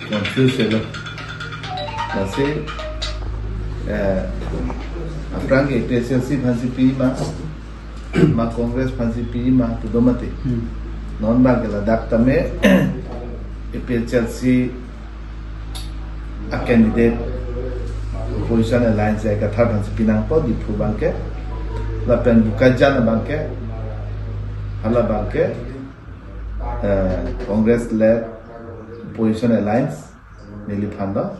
confuse lo nasi aprang ke PSLC phansi pi ma Congress phansi pi ma tu domate non ba ke ladak tame PSLC a candidate opposition alliance ka thar phansi pinang po di phu bangke la pen bukajan bangke hala bangke Congress led opposition alliance nili phanda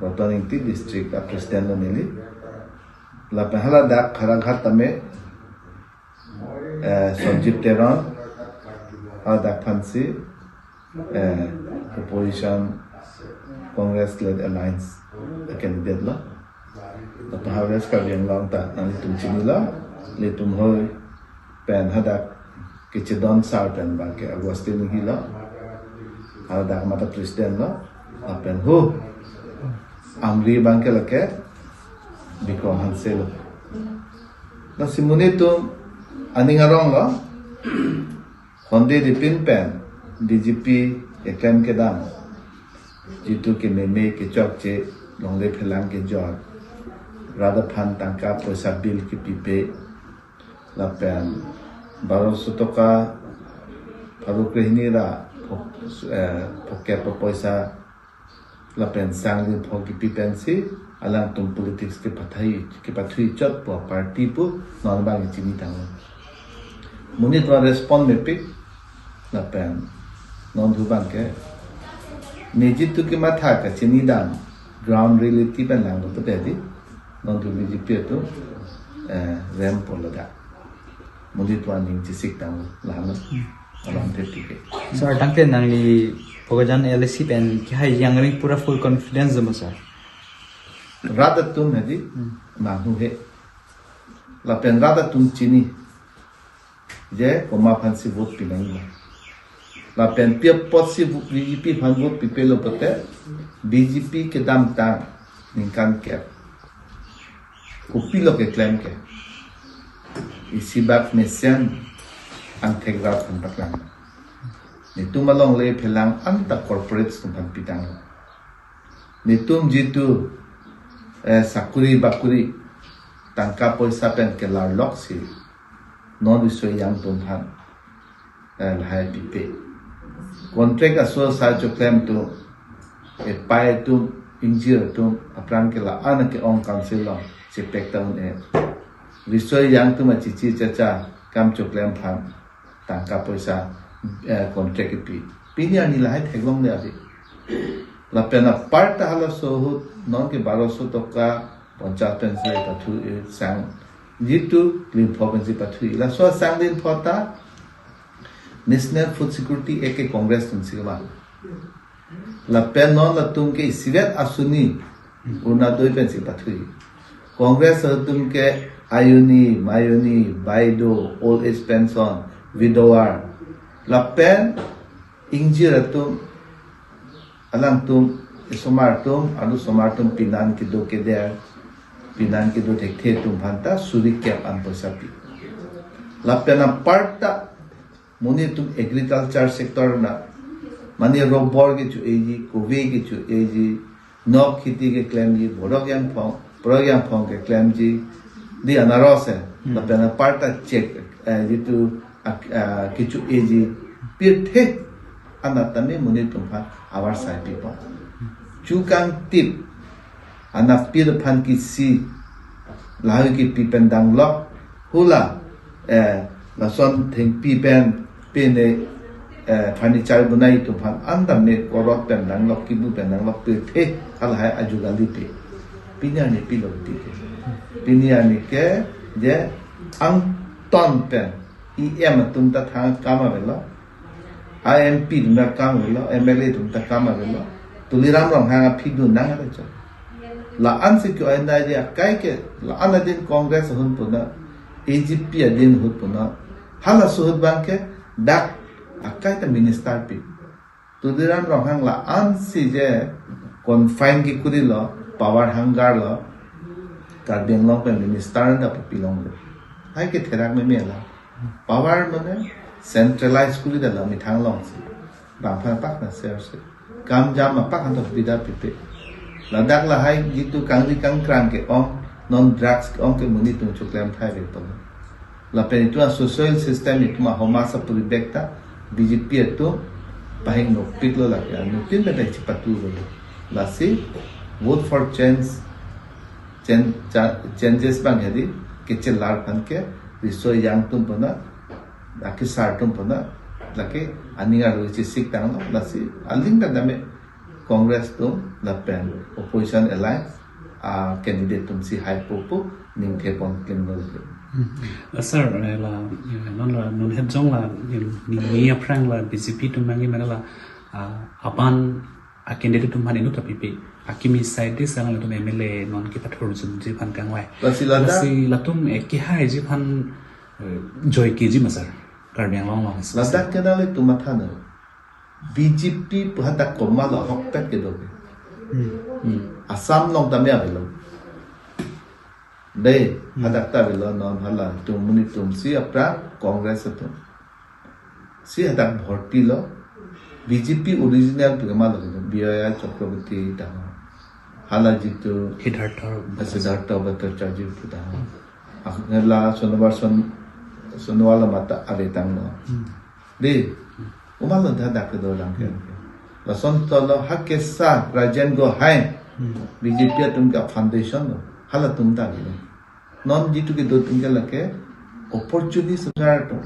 Rotoning district a president nili la pehala dak kharang khat tame Sanjib Teron dak phansi opposition Congress led alliance candidate la Pahawas ka yang long ta nang tum chini la le tum hoi pen hadak kichidon sar pen ba ke agustin hi la hadak mata president la pen ho amri bang ke la ke biko hansel na simune tum aningarong la honde di pin pen DGP ekam ke dam jitu ke meme ke chok che longle phelang ke jor Radha Phan tangka poisa bill ki pipe la pen 1200 toka Faruk Rehini ra pocket poisa la pen sangin phok ki pipen si alang tum politics ke pathui chot po party pu non bang chini tang muni to respond me pic la pen non thu bang ke neji tu ki matha ka chini dan ground reality pen lang to te non tu BJP tu rem polada mudi tuan ning cisik tang lama alam teti ke sir tangte nang ni pogajan LSC pen ki hai yang ring pura full confidence jama sir rada tum hadi manu he la pen rada tum chini je koma phansi vote pinang la pen pia potsi BJP phan vote pipelo pote BJP ke dam tang ningkan ke Kupilo ke claim ke isi bab mesian antegra pembaklang nitum malong le phelang anta corporates tumpan pitang nitum jitu sakuri bakuri tangka poisa pen ke lar loksi non iso yang tumpan lahai pipe contract aso sa jo claim tu pai tu injir tu aprang ke la ana ke ong council lo sepek tahun risoi yang tu macam cici caca kam coklem phan tangka poisa kontrak pi ni ani lahai theglong le abi la pena part hala sohut non ke 1200 toka panchat pensi pathu sang jitu clean province pathu la so sang din phota national food security ek congress tun sigma la pen non la tum ke sivet asuni una doi pensi pathu Congress tum ke Ayuni, Mayuni, Baido, Old Age Pension, Widower, la pen injir tum alang tum somar tum anu somar tum pinan ki do ke der pinan ki do thek tum phanta suri ke an posapi la pen parta muni tum agriculture sector na mani robor ke chu eji kove ke chu eji nok khiti ke claim ji borok yang phong program phong ke claim ji di anarose la pena parta check jitu kichu eji pirthe anatame muni tumpa awar sai people chukang tip anap pir phan ki si lahi ki pipen dang lok hula la son thing pipen pene furniture bunai tumpa andam ne korot pen dang lok ki bu pen dang lok pirthe al hai ajugali pe pinyani pilok dike pinyani ke je ang ton pen em tum ta thang kama velo IMP tum ta kama velo MLA tum ta kama velo tuliram rong hanga phidu nang ha cha la an se kyo enda je kai ke la an din congress hun puna AGP din hun puna hala suhut bang ke dak akai ta minister pi tuliram rong hang la an si je confine ki kuri lo power hangar lo ka deng long pe minister da pilong lo hai ke therak me la power mane centralized kuri da la mi thang long si bang phan pak na ser se kam jam apa kan to bida pipe ladak la hai gitu kangri kangkrang ke ong non drugs ong ke muni tu chuklem thai ve to la pen itu social system itu ma homa sa puribekta BJP itu pahing no pitlo la ya no tin be chipatu lo la si vote for changes bang hedi ke lar kan ke riso yang tum pana laki sar tum pana laki aninga lo chi sik tang la si aling da dame congress tum la pen opposition alliance a candidate tum si high popo ning the pon kem lo sir la non het jong la ni aprang la BJP tum mangi mala apan a candidate tum mani no tapipe akimi side sang la tum MLA non ki pathor jun ji phan kangwai la tum ki hai ji phan joy ki ji masar karbyang long long ladak kenale tum mathana BJP phata koma la hok pek ke do asam long tamya belo de hadak ta belo non hala tum muni tum si apra congress to si hadak bhorti lo BJP original prema lo biya chakraborty ta hala jitu Siddhartha Bhattacharya puta akhnela sonwala mata avetang no de umalo da dak do lang ke la son to lo hakesa rajan go hai BJP tum ka foundation no hala tum ta ni non jitu ke do tum ke lake opportunity sar to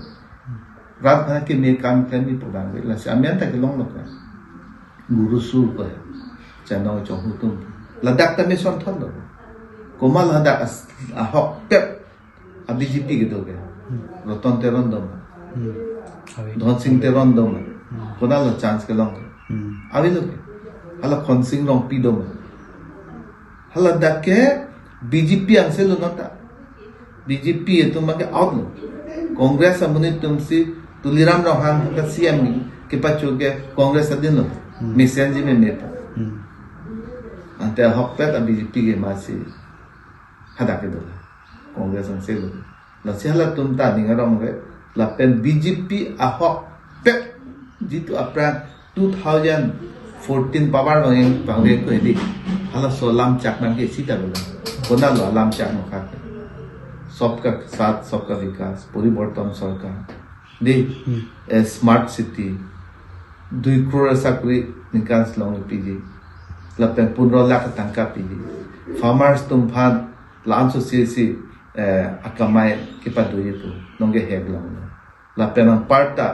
rat bhana ke me kam kami program la se amyan ta ke long lo ka guru su ko chano chohu tum ladak ta me son thon do komal hadak a hok pep a BJP ke do ke roton te ron do don sing te ron do kona lo chance ke long avi lo ke hala khon sing long pi do hala dak ke BJP ang se lo nota BJP to ma ke out lo congress amuni tum si tuliram rohan ka CM ke pacho ke congress adin lo messenger me meta ante hokpet a BJP ke masi hada ke do congress ang selo la sela tum ta ninga rong re la pen BJP a hokpet jitu apra 2014 pabar bang bangre ko di hala solam chak man ke sita bola kona lo alam chak no kha सबका साथ सबका विकास परिवर्तन सरकार दे smart city 2 crore sakri nikans long piji lapen 15 lakh tangka piji farmers tumfan lanso sisi akamai kipadu yipu nonge heglong lapen ang parta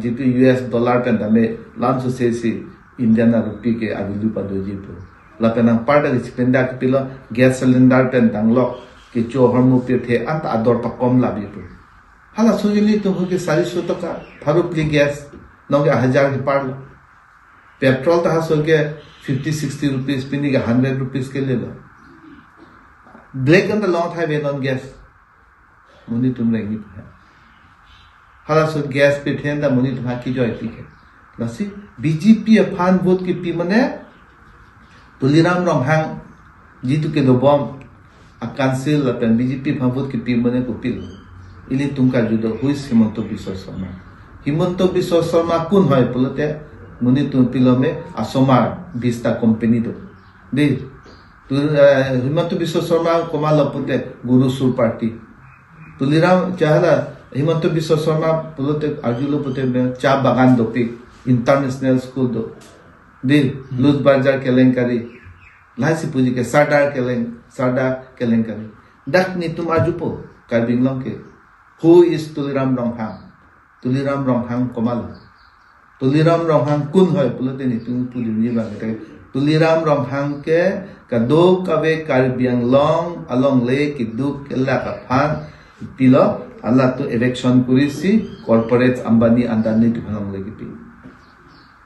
jitu US dollar kan dame lanso sisi indian rupee ke avilu padu yipu lapen ang parta spenda kipilo gas cylinder pen tanglok कि जो हम पे थे अंत आदर पर कम लाभी पर हाला सुजली तो हो के 400 टका फारू प्ली गैस नोगे 1000 के पार पेट्रोल तो हासो के 50-60 रुपीस पिनी के 100 रुपीस के ले लो ब्लैक एंड लॉन्ग था वे नॉन गैस मुनी तुम रहेंगी हाला सो गैस पे थे ना मुनी तुम की जो पी के लसी बीजेपी अफान वोट के पी मने तुलिराम रोंहांग जीतु के दो बम a cancel la pen BJP phamvot ki pimane ko pil ili tumka judo huis Himanto Biswa Sharma kun hoy pulote muni tum pilome asomar bista company do de tu Himanto Biswa Sharma komala pute guru sur party tuliram chahala Himanto Biswa Sharma pulote ajulo pute cha bagan do pi international school do de luz bajar kelenkari लाइसी पूजी के साडा केलेंकरी डाक नि तुम आजुपो कार्बिंगलों के who is Tuliram रोंहांग कमाल तुलिराम रोंहांग कुन होय पुलते नि तुम पुलिनि बागे तुलिराम रोंहांग के कदो कवे कार्बिंगलों अलोंग ले कि दुक केला का फान पिलो अल्लाह तो इलेक्शन कुरिसी कॉर्पोरेट अंबानी अंदानी तुफानों ले कि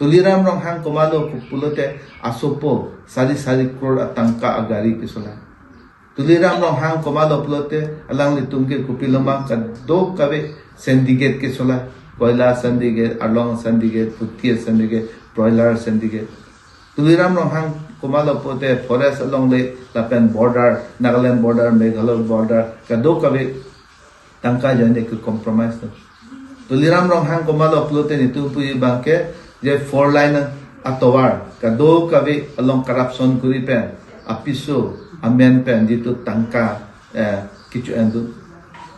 तुलिराम रोंहांग कमालो पुलोते आसोपो सारी करोड़ तंका अगारी के सोला तुलिराम रोंहांग कमालो पुलोते अलांग ले तुमके कुपिलमा का दो कवे सिंडिकेट के सोला कोयला सिंडिकेट अलोंग सिंडिकेट पुतिय सिंडिकेट ब्रॉयलर सिंडिकेट तुलिराम रोंहांग कमालो पुलोते फॉरेस्ट अलोंग ले लापेन border Nagaland border Meghalaya border का दो कवे तंका जाने के कॉम्प्रोमाइज तुलिराम रोंहांग कमालो पुलोते नि तुम पुई बांके जे 4 line atowar kado kabe along corruption kuri pen apiso amen pen jitu tangka kichu endu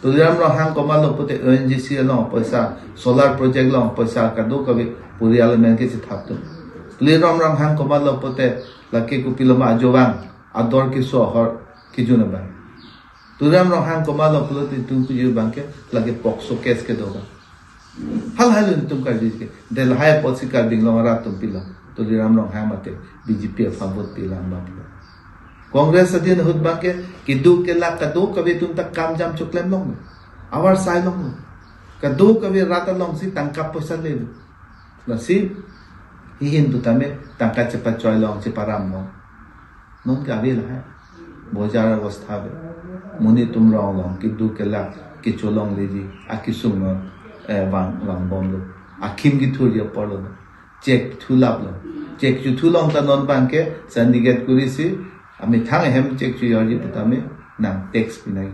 tuliram ro hang komalo pote ONGC along paisa solar project long paisa kado kabe puri element ke chithaptu tuliram ro hang komalo pote laki kupiloma ajowang ador ki so hor kijuna ba tuliram ro hang komalo pote tu kuju banke lagi pokso case ke doga hal hal tum kar dike del hay polsi kar ding long rat tum pila tuliram ro hang mate BJP favot pila ba Congress adin hud banke kidu ke la kadu kabe tum tak kam jam chuklem long awar sai long kadu kabe rata long si tangkap posa le nasi hihin tu tame tangka cepat choy long si param long non ka be la hai bojar avastha be muni tum rong long kidu ke la ki cholong le ji akisung no wang bom lo akim gi thur ya polo check thulap lo check chu thulong ta non banke sandiget kurisi আমি Than হেম check চুই হরি পুতামে নাম text পিনাই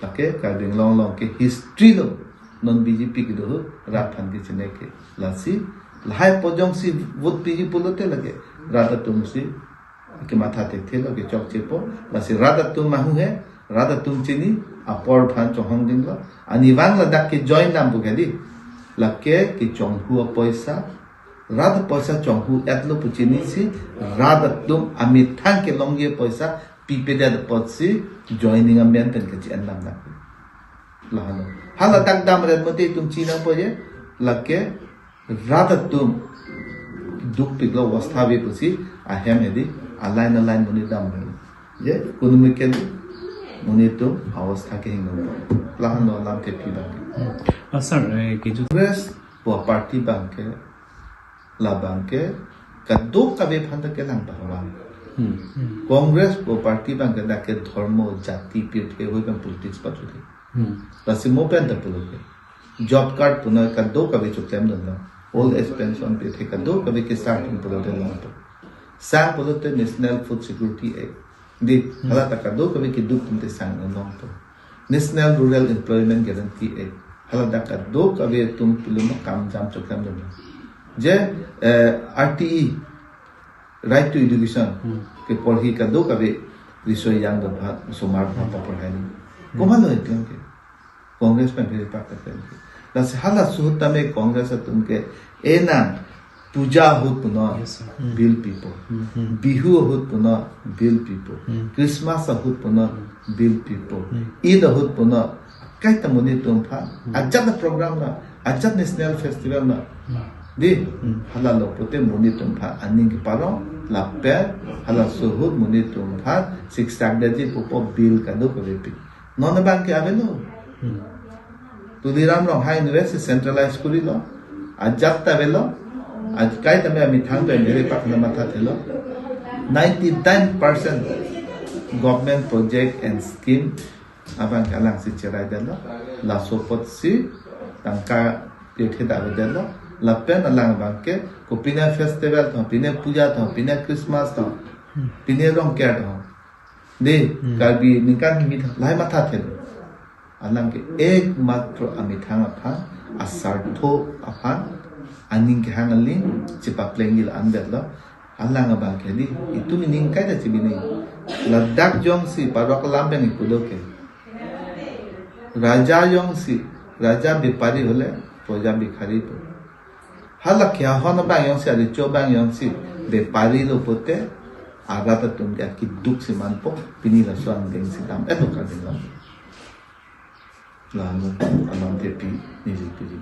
তাকে carding long long के history लो non BJP की दो राफान के चने के लासी लाय पोजोंग सी वोट पीजी पुलते लगे राधा तुम सी के माथा थे थे लगे चौक चेपो लासी राधा तुम माहू है राधा तुम चिनी अपोर फान चोहंग दिन लो अनिवांग लदाक के जॉइन नाम बुगेदी लके कि चोंगहु पैसा राधा पैसा चौंकू एतलो पुचिनी सी राधा तुम अमित थांग के लोंगे पैसा पीपेदा पद सी जॉइनिंग अमेन पेन के चेन नाम ना लानो हाला तक दाम रे मते तुम चीना पजे लके राधा तुम दुख पिगलो अवस्था भी पुसी आ हेम यदि अलाइन अलाइन मुनि दाम रे ये कुनुमिकल मुनि तुम अवस्था के हिंगो लानो लाम के पीबा सर कि जो कांग्रेस वो पार्टी बैंक के labang ke kaduk kabe phanda ke lang bahwan Congress को पार्टी बंग के दाके धर्म जाति पीठे होय बं पॉलिटिक्स पचुके रसि मोपेन त पुलोके जॉब कार्ड पुना kaduk kabe चुक्लेम दला ओल्ड एज पेंशन पीठे kaduk kabe के स्टार्टिंग पुलोते ला तो सा पुलोते नेशनल फूड सिक्योरिटी एक्ट दि हला त kaduk kabe के दुक तुमते सांग नो तो national rural employment guarantee act हला द kaduk kabe तुम पुलो काम जाम चुक्लेम दला जे RTE राइट टू एजुकेशन के पढ़ी का दो कभी विषय यांग भाग सोमार भाग पढ़ाई कोमल है क्योंकि कांग्रेस में भी पार्ट करते हैं लसे हाला सुहता में कांग्रेस तुमके ए ना पूजा हो पुना बिल पीपल बिहू हो पुना बिल पीपल क्रिसमस हो पुना बिल पीपल ईद हो पुना कई तमुनी तुम फा अजब प्रोग्राम ना अजब नेशनल फेस्टिवल ना di hala lo pote muni tumpa aning ki paro la per hala suhud muni tumpa six stack daji popo bill kado ko bepi non ban ke avelo tu diram ro high university centralized kuri lo ajak ta velo aj kai tame ami thang to mere pak na matha thelo 99% government project and scheme abang kalang si cherai delo la sopot si tangka pethe da delo लपेन अलांग बांके को पिने festival तो पिने पूजा तो पिने Christmas तो पिने रोंग क्या तो दे कभी निकाल की मीठा लाई माथा थे अलांग के एक मात्र अमिठांग अफान असार्थो अफान अनिंग के हांगली चिपा प्लेंगिल अंदर अलांग बांके दी इतु मिनिंग काय दा चिबी नहीं लद्दाख जोंग सी पारोक लांबेंग इकुलो के राजा जोंग सी राजा व्यापारी होले प्रजा भिखारी तो hala kya hona bang yang si adi cho bang yang si de pari lo pote aga ta tum dia ki duk si man po pini la suan deng si tam eto ka ding la no anam te pi ni ji pi ji